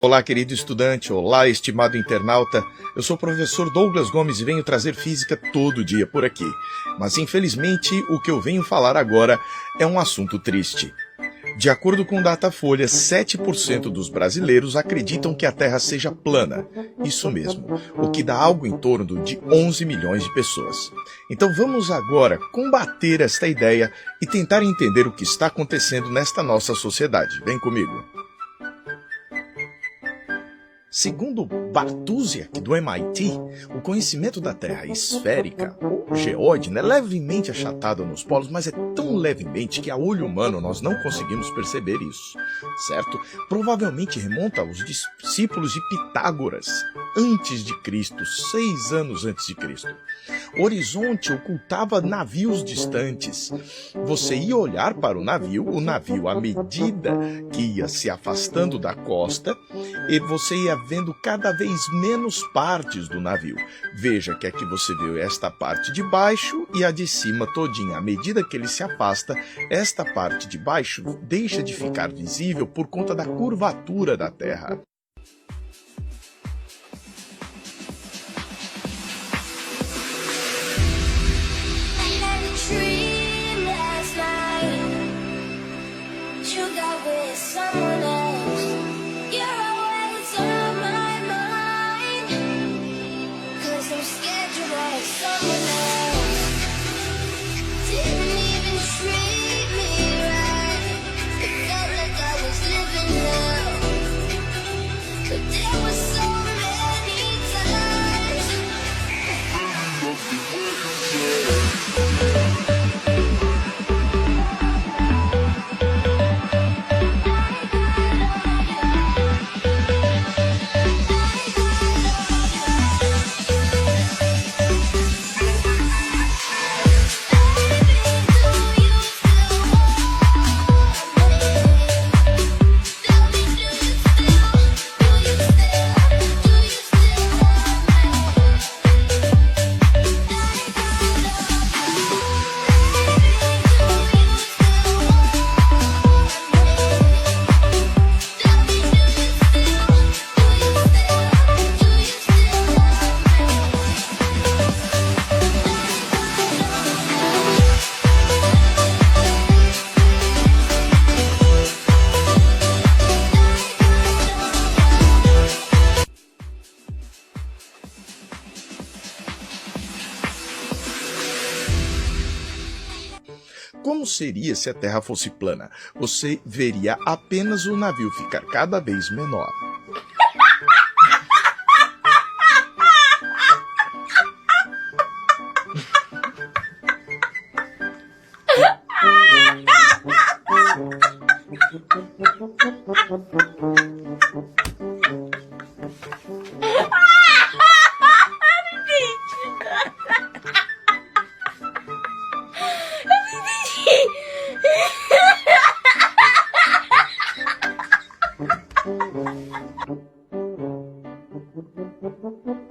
Olá, querido estudante, olá, estimado internauta. Eu sou o professor Douglas Gomes e venho trazer física todo dia por aqui. Mas infelizmente o que eu venho falar agora é um assunto triste. De acordo com o Datafolha, 7% dos brasileiros acreditam que a Terra seja plana. Isso mesmo, o que dá algo em torno de 11 milhões de pessoas. Então vamos agora combater esta ideia e tentar entender o que está acontecendo nesta nossa sociedade. Vem comigo. Segundo Bartusiak, do MIT, o conhecimento da Terra esférica, ou geóide, é levemente achatada nos polos, mas é tão levemente que a olho humano nós não conseguimos perceber isso, certo? Provavelmente remonta aos discípulos de Pitágoras, antes de Cristo, 6 anos antes de Cristo. O horizonte ocultava navios distantes. Você ia olhar para o navio, à medida que ia se afastando da costa, e você ia vendo cada vez menos partes do navio. Veja que aqui você vê esta parte de baixo e a de cima todinha. À medida que ele se afasta, esta parte de baixo deixa de ficar visível por conta da curvatura da Terra. Como seria se a Terra fosse plana? Você veria apenas o navio ficar cada vez menor.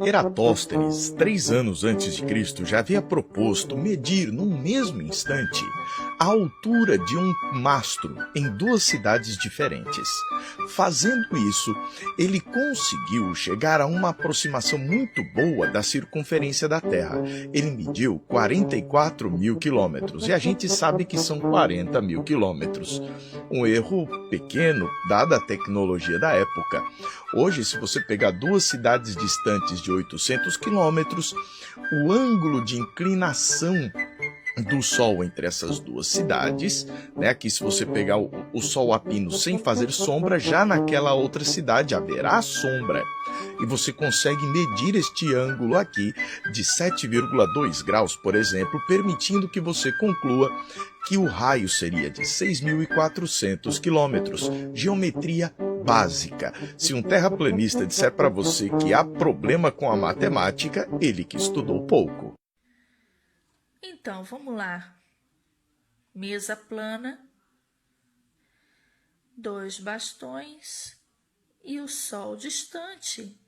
Eratóstenes, 3 anos antes de Cristo, já havia proposto medir num mesmo instante a altura de um mastro em 2 cidades diferentes. Fazendo isso, ele conseguiu chegar a uma aproximação muito boa da circunferência da Terra. Ele mediu 44 mil quilômetros, e a gente sabe que são 40 mil quilômetros. Um erro pequeno, dada a tecnologia da época. Hoje, se você pegar 2 cidades distantes de 800 quilômetros, o ângulo de inclinação do Sol entre essas 2 cidades, aqui se você pegar o Sol a pino sem fazer sombra, já naquela outra cidade haverá sombra. E você consegue medir este ângulo aqui de 7,2 graus, por exemplo, permitindo que você conclua que o raio seria de 6.400 quilômetros. Geometria básica. Se um terraplanista disser para você que há problema com a matemática, ele que estudou pouco. Então, vamos lá. Mesa plana, 2 bastões e o sol distante,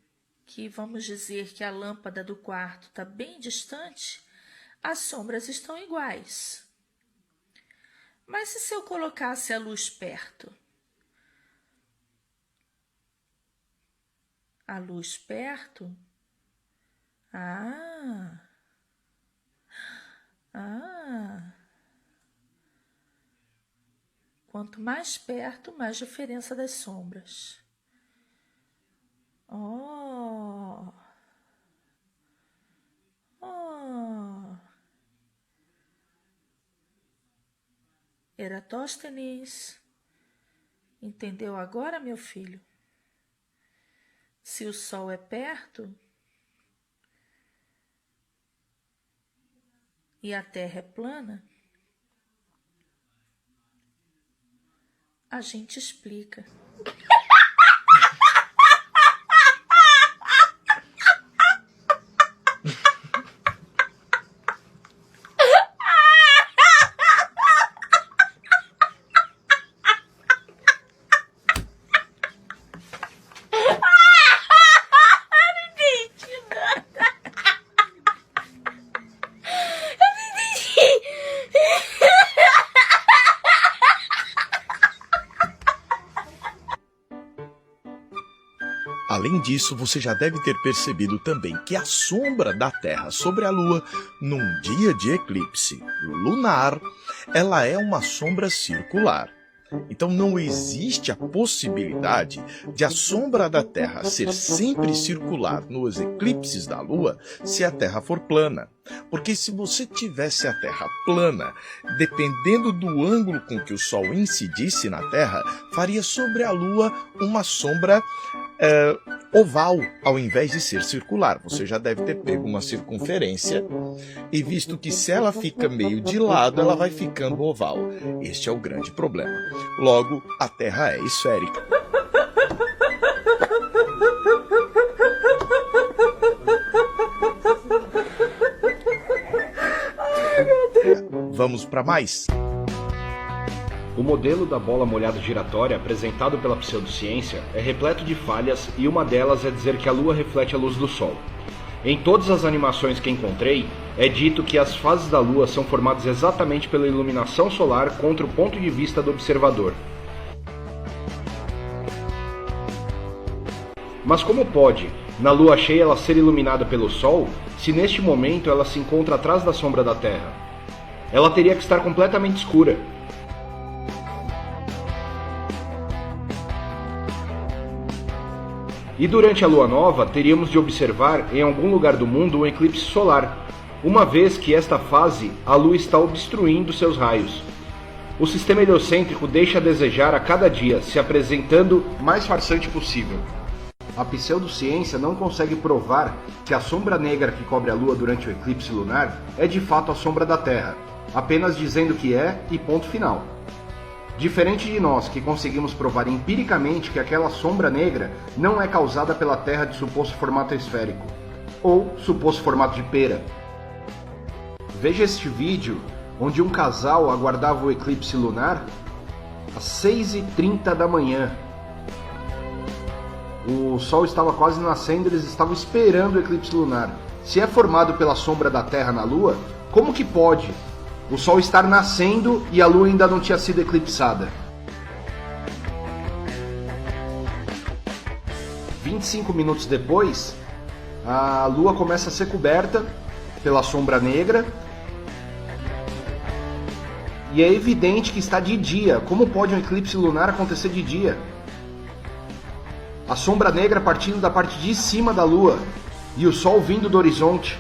que vamos dizer que a lâmpada do quarto está bem distante, as sombras estão iguais. Mas e se eu colocasse a luz perto? A luz perto? Ah! Quanto mais perto, mais diferença das sombras. Oh! Eratóstenes, entendeu agora, meu filho? Se o Sol é perto e a Terra é plana, a gente explica. Além disso, você já deve ter percebido também que a sombra da Terra sobre a Lua, num dia de eclipse lunar, ela é uma sombra circular. Então não existe a possibilidade de a sombra da Terra ser sempre circular nos eclipses da Lua se a Terra for plana. Porque se você tivesse a Terra plana, dependendo do ângulo com que o Sol incidisse na Terra, faria sobre a Lua uma sombra oval, ao invés de ser circular. Você já deve ter pego uma circunferência e visto que se ela fica meio de lado, ela vai ficando oval. Este é o grande problema. Logo, a Terra é esférica. Vamos para mais? O modelo da bola molhada giratória apresentado pela pseudociência é repleto de falhas e uma delas é dizer que a Lua reflete a luz do Sol. Em todas as animações que encontrei, é dito que as fases da Lua são formadas exatamente pela iluminação solar contra o ponto de vista do observador. Mas como pode, na Lua cheia, ela ser iluminada pelo Sol, se neste momento ela se encontra atrás da sombra da Terra? Ela teria que estar completamente escura. E durante a lua nova, teríamos de observar em algum lugar do mundo um eclipse solar, uma vez que esta fase a lua está obstruindo seus raios. O sistema heliocêntrico deixa a desejar a cada dia, se apresentando mais farsante possível. A pseudociência não consegue provar que a sombra negra que cobre a lua durante o eclipse lunar é de fato a sombra da Terra, apenas dizendo que é e ponto final. Diferente de nós, que conseguimos provar empiricamente que aquela sombra negra não é causada pela Terra de suposto formato esférico, ou suposto formato de pera. Veja este vídeo, onde um casal aguardava o eclipse lunar às 6h30 da manhã. O Sol estava quase nascendo e eles estavam esperando o eclipse lunar. Se é formado pela sombra da Terra na Lua, como que pode o Sol estar nascendo e a Lua ainda não tinha sido eclipsada? 25 minutos depois, a Lua começa a ser coberta pela sombra negra e é evidente que está de dia. Como pode um eclipse lunar acontecer de dia? A sombra negra partindo da parte de cima da Lua e o Sol vindo do horizonte.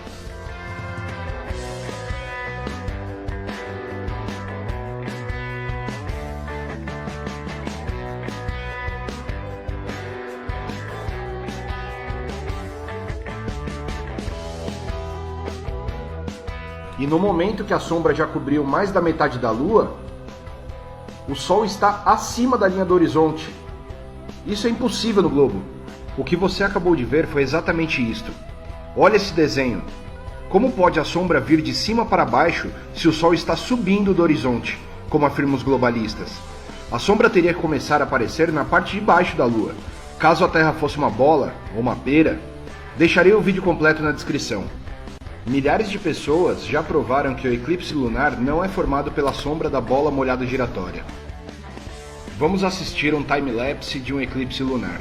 E no momento que a sombra já cobriu mais da metade da Lua, o Sol está acima da linha do horizonte. Isso é impossível no globo. O que você acabou de ver foi exatamente isto. Olha esse desenho. Como pode a sombra vir de cima para baixo se o Sol está subindo do horizonte, como afirmam os globalistas? A sombra teria que começar a aparecer na parte de baixo da Lua. Caso a Terra fosse uma bola ou uma pera, deixarei o vídeo completo na descrição. Milhares de pessoas já provaram que o eclipse lunar não é formado pela sombra da bola molhada giratória. Vamos assistir um time-lapse de um eclipse lunar.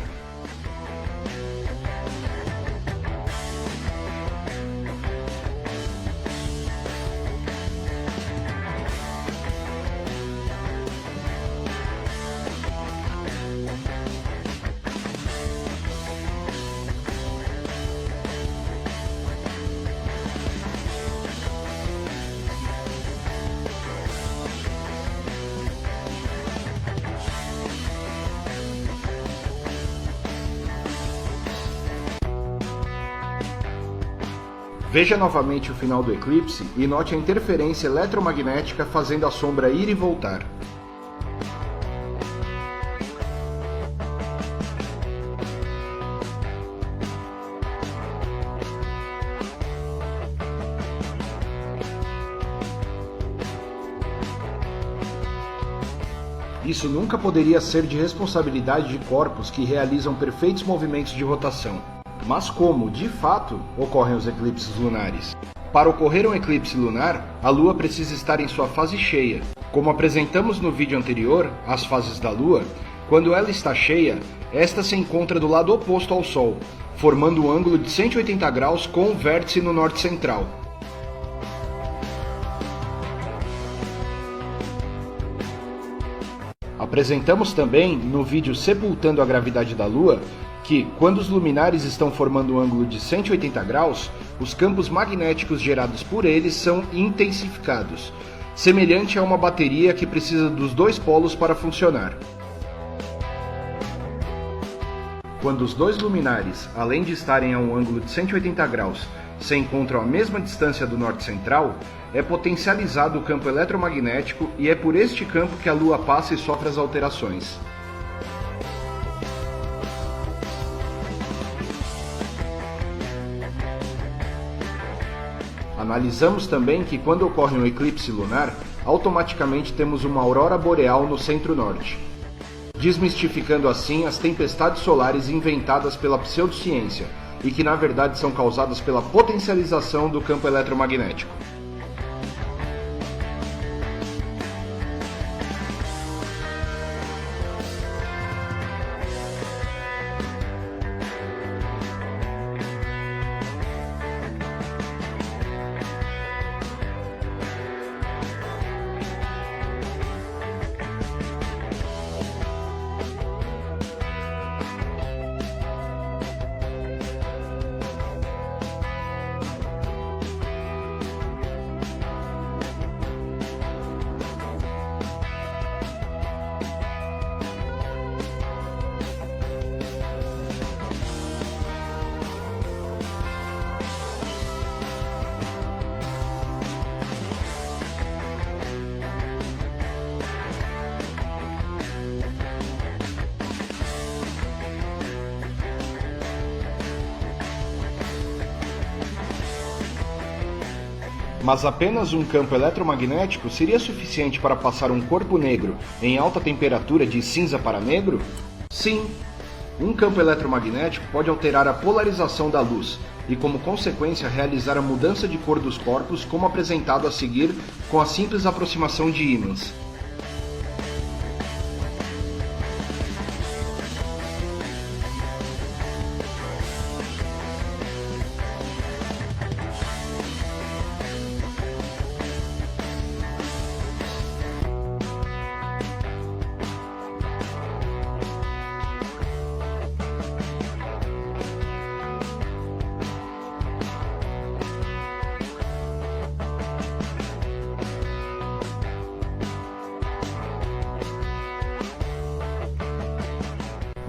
Veja novamente o final do eclipse e note a interferência eletromagnética fazendo a sombra ir e voltar. Isso nunca poderia ser de responsabilidade de corpos que realizam perfeitos movimentos de rotação. Mas como, de fato, ocorrem os eclipses lunares? Para ocorrer um eclipse lunar, a Lua precisa estar em sua fase cheia. Como apresentamos no vídeo anterior, as fases da Lua, quando ela está cheia, esta se encontra do lado oposto ao Sol, formando um ângulo de 180 graus com o vértice no norte central. Apresentamos também, no vídeo Sepultando a Gravidade da Lua, que, quando os luminares estão formando um ângulo de 180 graus, os campos magnéticos gerados por eles são intensificados, semelhante a uma bateria que precisa dos dois polos para funcionar. Quando os dois luminares, além de estarem a um ângulo de 180 graus, se encontram à mesma distância do norte central, é potencializado o campo eletromagnético e é por este campo que a Lua passa e sofre as alterações. Analisamos também que quando ocorre um eclipse lunar, automaticamente temos uma aurora boreal no centro-norte, desmistificando assim as tempestades solares inventadas pela pseudociência e que na verdade são causadas pela potencialização do campo eletromagnético. Mas apenas um campo eletromagnético seria suficiente para passar um corpo negro em alta temperatura de cinza para negro? Sim! Um campo eletromagnético pode alterar a polarização da luz e, como consequência, realizar a mudança de cor dos corpos, como apresentado a seguir com a simples aproximação de ímãs.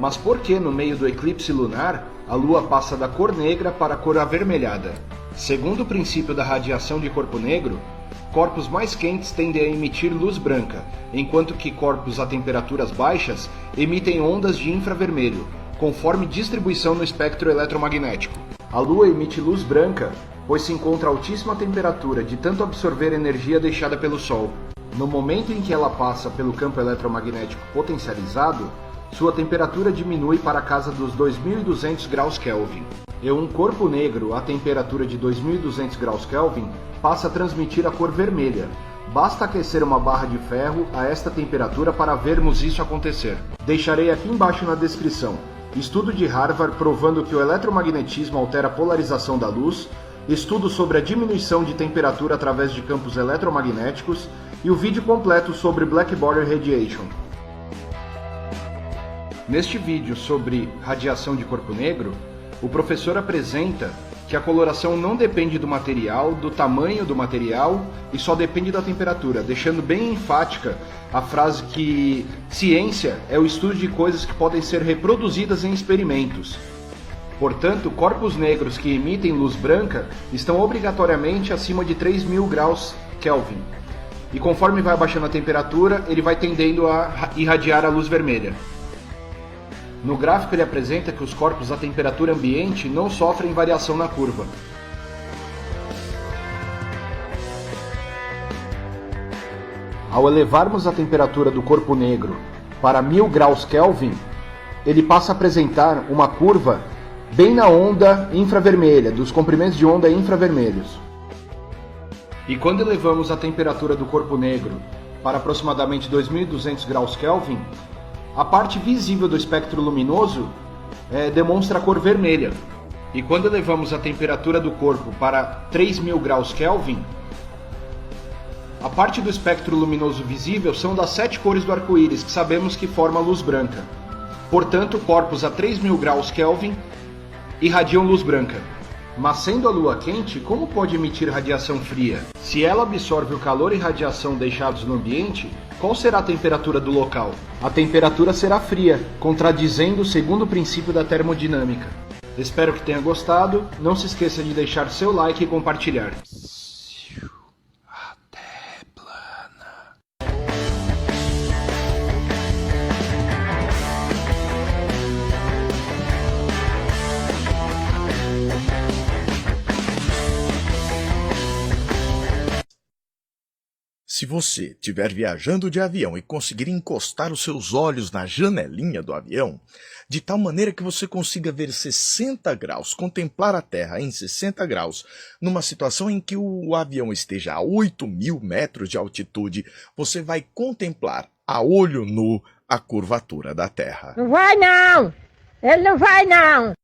Mas por que no meio do eclipse lunar a Lua passa da cor negra para a cor avermelhada? Segundo o princípio da radiação de corpo negro, corpos mais quentes tendem a emitir luz branca, enquanto que corpos a temperaturas baixas emitem ondas de infravermelho, conforme distribuição no espectro eletromagnético. A Lua emite luz branca, pois se encontra a altíssima temperatura de tanto absorver energia deixada pelo Sol. No momento em que ela passa pelo campo eletromagnético potencializado, sua temperatura diminui para a casa dos 2200 graus Kelvin. E um corpo negro a temperatura de 2200 graus Kelvin passa a transmitir a cor vermelha. Basta aquecer uma barra de ferro a esta temperatura para vermos isso acontecer. Deixarei aqui embaixo na descrição estudo de Harvard provando que o eletromagnetismo altera a polarização da luz, estudo sobre a diminuição de temperatura através de campos eletromagnéticos e o vídeo completo sobre Black Body Radiation. Neste vídeo sobre radiação de corpo negro, o professor apresenta que a coloração não depende do material, do tamanho do material e só depende da temperatura, deixando bem enfática a frase que ciência é o estudo de coisas que podem ser reproduzidas em experimentos. Portanto, corpos negros que emitem luz branca estão obrigatoriamente acima de 3.000 graus Kelvin. E conforme vai abaixando a temperatura, ele vai tendendo a irradiar a luz vermelha. No gráfico ele apresenta que os corpos a temperatura ambiente não sofrem variação na curva. Ao elevarmos a temperatura do corpo negro para 1000 graus Kelvin, ele passa a apresentar uma curva bem na onda infravermelha, dos comprimentos de onda infravermelhos. E quando elevamos a temperatura do corpo negro para aproximadamente 2200 graus Kelvin, a parte visível do espectro luminoso demonstra a cor vermelha. E quando elevamos a temperatura do corpo para 3000 graus Kelvin, a parte do espectro luminoso visível são das 7 cores do arco-íris, que sabemos que forma luz branca. Portanto, corpos a 3000 graus Kelvin irradiam luz branca. Mas sendo a Lua quente, como pode emitir radiação fria? Se ela absorve o calor e radiação deixados no ambiente, qual será a temperatura do local? A temperatura será fria, contradizendo o segundo princípio da termodinâmica. Espero que tenha gostado. Não se esqueça de deixar seu like e compartilhar. Se você estiver viajando de avião e conseguir encostar os seus olhos na janelinha do avião, de tal maneira que você consiga ver 60 graus, contemplar a Terra em 60 graus, numa situação em que o avião esteja a 8.000 metros de altitude, você vai contemplar a olho nu a curvatura da Terra. Não vai não! Ele não vai não!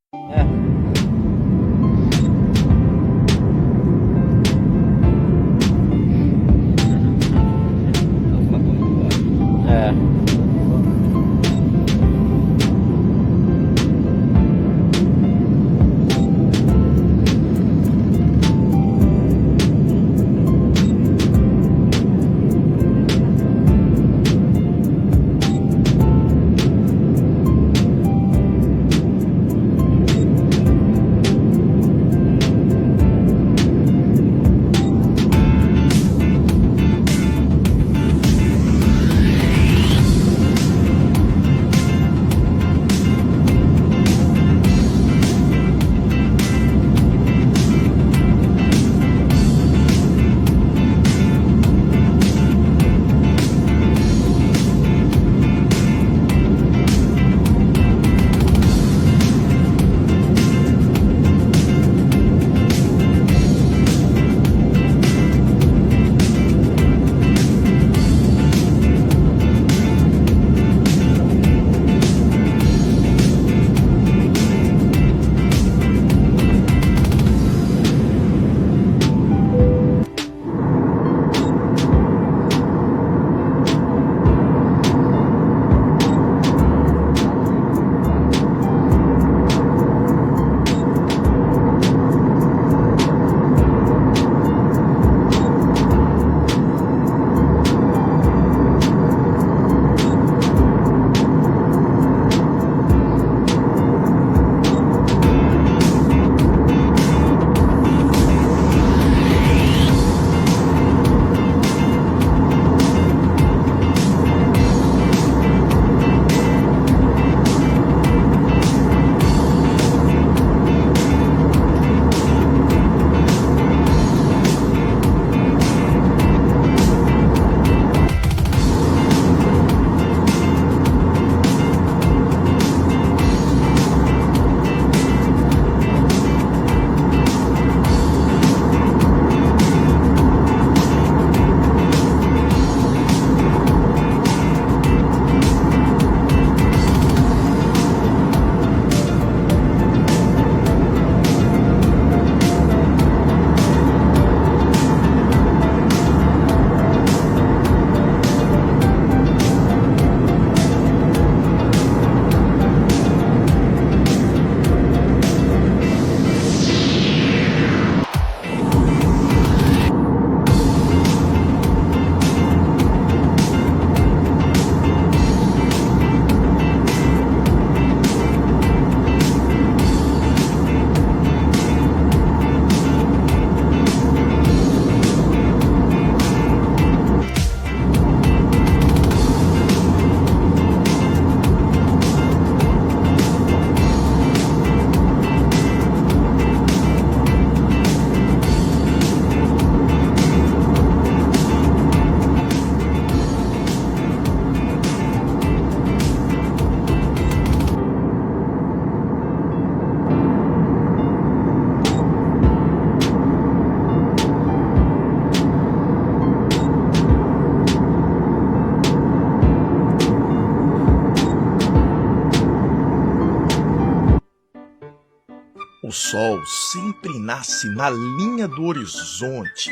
Sol sempre nasce na linha do horizonte.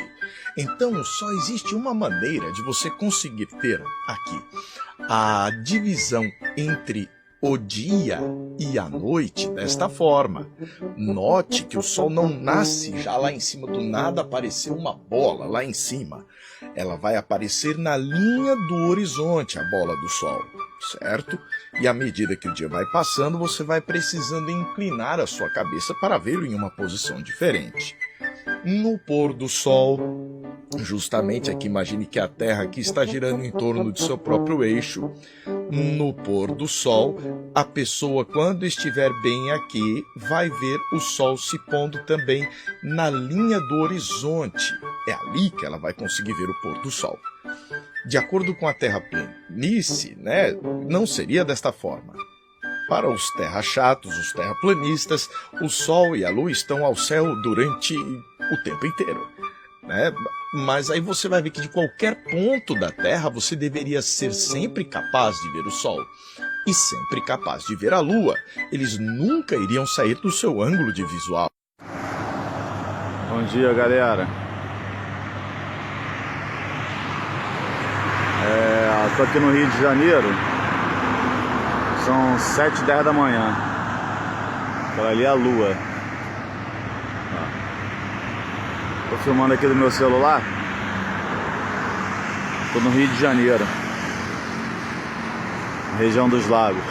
Então, só existe uma maneira de você conseguir ter aqui a divisão entre o dia e a noite desta forma. Note que o Sol não nasce já lá em cima, do nada apareceu uma bola lá em cima. Ela vai aparecer na linha do horizonte, a bola do Sol, certo? E à medida que o dia vai passando, você vai precisando inclinar a sua cabeça para vê-lo em uma posição diferente. No pôr do Sol, justamente aqui, imagine que a Terra aqui está girando em torno de seu próprio eixo. No pôr do Sol, a pessoa, quando estiver bem aqui, vai ver o Sol se pondo também na linha do horizonte. É ali que ela vai conseguir ver o pôr do Sol. De acordo com a terraplanice, não seria desta forma. Para os terrachatos, os terraplanistas, o Sol e a Lua estão ao céu durante o tempo inteiro, Mas aí você vai ver que de qualquer ponto da Terra você deveria ser sempre capaz de ver o Sol e sempre capaz de ver a Lua. Eles nunca iriam sair do seu ângulo de visual. Bom dia, galera. Estou aqui no Rio de Janeiro. São 7h10 da manhã. Aquela ali é a Lua. Estou filmando aqui do meu celular. Estou no Rio de Janeiro, região dos lagos.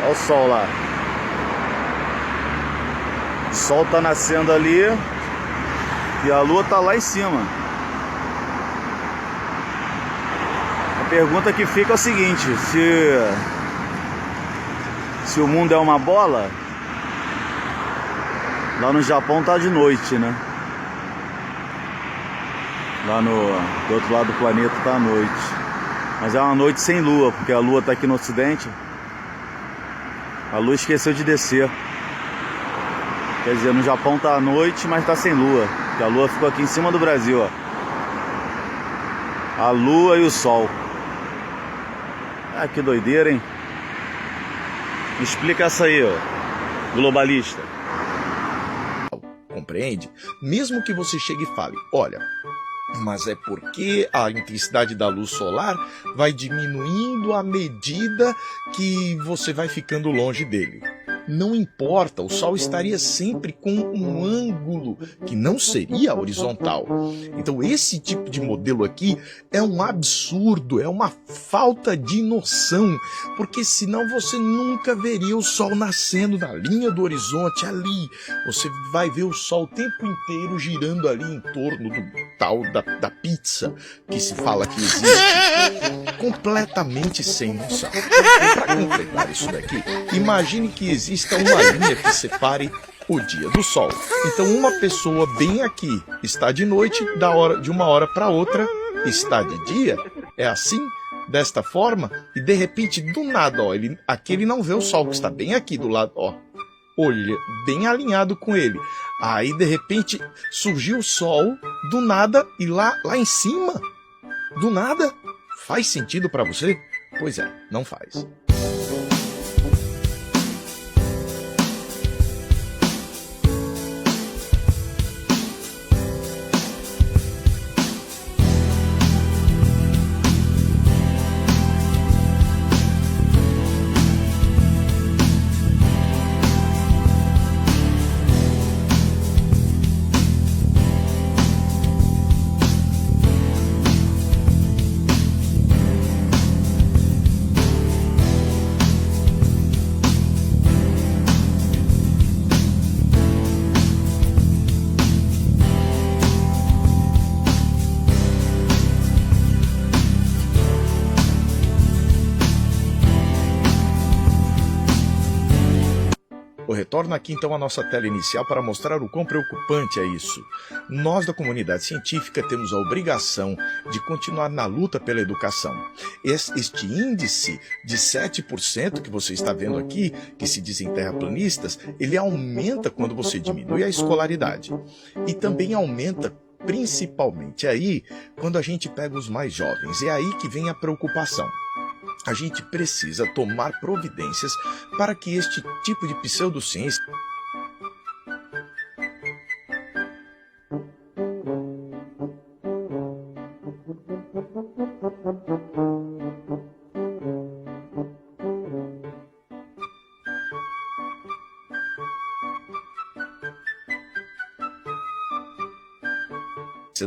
Olha o sol lá. O sol está nascendo ali e a Lua está lá em cima. A pergunta que fica é o seguinte: se o mundo é uma bola, lá no Japão tá de noite, Lá do outro lado do planeta tá à noite. Mas é uma noite sem lua, porque a lua tá aqui no ocidente. A lua esqueceu de descer. Quer dizer, no Japão tá à noite, mas tá sem lua, porque a lua ficou aqui em cima do Brasil, ó. A lua e o sol. Ah, que doideira, hein? Me explica essa aí, ó, globalista. Compreende? Mesmo que você chegue e fale, olha, mas é porque a intensidade da luz solar vai diminuindo à medida que você vai ficando longe dele. Não importa, o Sol estaria sempre com um ângulo que não seria horizontal. Então esse tipo de modelo aqui é um absurdo, é uma falta de noção, porque senão você nunca veria o Sol nascendo na linha do horizonte ali. Você vai ver o Sol o tempo inteiro girando ali em torno do tal da pizza que se fala que existe. Completamente sem noção. Para completar isso daqui, imagine que exista uma linha que separe o dia do Sol. Então uma pessoa bem aqui está de noite, de uma hora para outra está de dia. É assim, desta forma, e de repente do nada, aqui ele não vê o Sol, que está bem aqui do lado, olha, bem alinhado com ele. Aí de repente surgiu o Sol do nada e lá em cima, do nada. Faz sentido para você? Pois é, não faz. Eu retorno aqui então à nossa tela inicial para mostrar o quão preocupante é isso. Nós da comunidade científica temos a obrigação de continuar na luta pela educação. Este índice de 7% que você está vendo aqui, que se dizem terraplanistas, ele aumenta quando você diminui a escolaridade. E também aumenta principalmente aí quando a gente pega os mais jovens. É aí que vem a preocupação. A gente precisa tomar providências para que este tipo de pseudociência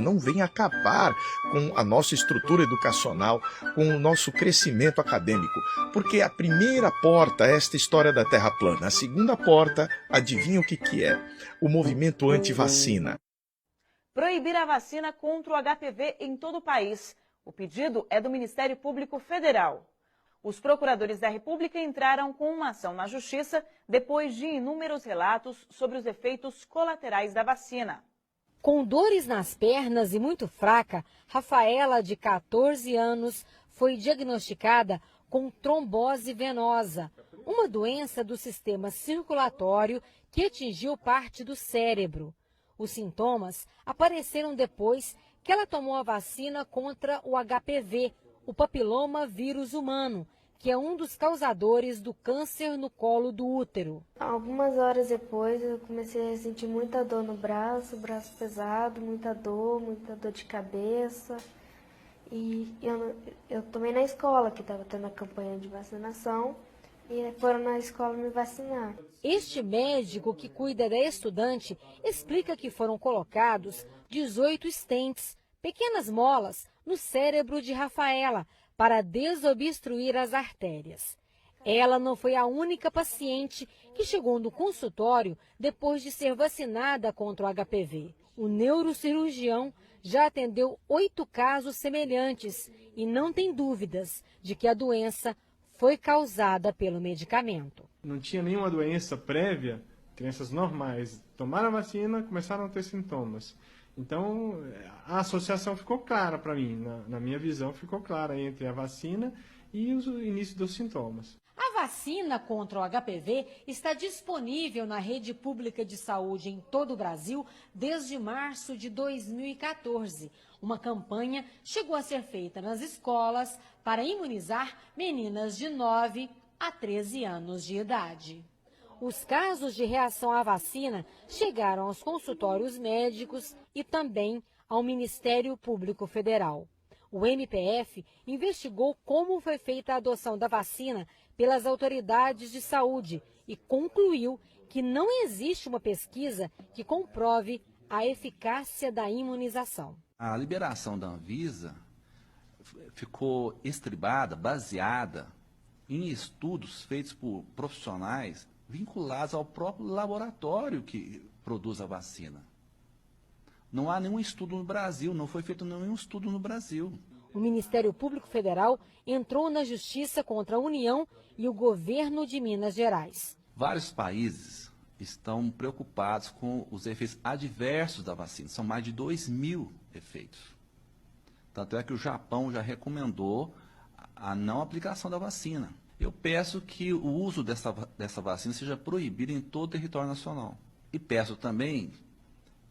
não venha acabar com a nossa estrutura educacional, com o nosso crescimento acadêmico. Porque a primeira porta é esta história da Terra plana. A segunda porta, adivinha o que é? O movimento anti-vacina. Proibir a vacina contra o HPV em todo o país. O pedido é do Ministério Público Federal. Os procuradores da República entraram com uma ação na Justiça depois de inúmeros relatos sobre os efeitos colaterais da vacina. Com dores nas pernas e muito fraca, Rafaela, de 14 anos, foi diagnosticada com trombose venosa, uma doença do sistema circulatório que atingiu parte do cérebro. Os sintomas apareceram depois que ela tomou a vacina contra o HPV, o papiloma vírus humano, que é um dos causadores do câncer no colo do útero. Algumas horas depois eu comecei a sentir muita dor no braço pesado, muita dor de cabeça. E eu tomei na escola, que estava tendo a campanha de vacinação, e foram na escola me vacinar. Este médico que cuida da estudante explica que foram colocados 18 stents, pequenas molas, no cérebro de Rafaela, para desobstruir as artérias. Ela não foi a única paciente que chegou no consultório depois de ser vacinada contra o HPV. O neurocirurgião já atendeu 8 casos semelhantes e não tem dúvidas de que a doença foi causada pelo medicamento. Não tinha nenhuma doença prévia, crianças normais tomaram a vacina, começaram a ter sintomas. Então, a associação ficou clara para mim, na minha visão, ficou clara entre a vacina e o início dos sintomas. A vacina contra o HPV está disponível na rede pública de saúde em todo o Brasil desde março de 2014. Uma campanha chegou a ser feita nas escolas para imunizar meninas de 9 a 13 anos de idade. Os casos de reação à vacina chegaram aos consultórios médicos e também ao Ministério Público Federal. O MPF investigou como foi feita a adoção da vacina pelas autoridades de saúde e concluiu que não existe uma pesquisa que comprove a eficácia da imunização. A liberação da Anvisa ficou estribada, baseada em estudos feitos por profissionais vinculados ao próprio laboratório que produz a vacina. Não há nenhum estudo no Brasil, não foi feito nenhum estudo no Brasil. O Ministério Público Federal entrou na justiça contra a União e o governo de Minas Gerais. Vários países estão preocupados com os efeitos adversos da vacina. São mais de 2.000 efeitos. Tanto é que o Japão já recomendou a não aplicação da vacina. Eu peço que o uso dessa vacina seja proibido em todo o território nacional. E peço também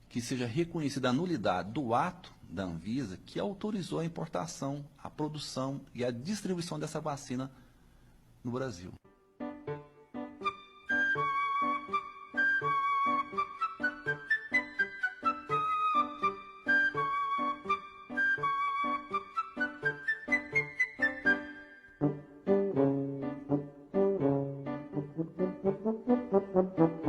que seja reconhecida a nulidade do ato da Anvisa que autorizou a importação, a produção e a distribuição dessa vacina no Brasil. Thank you.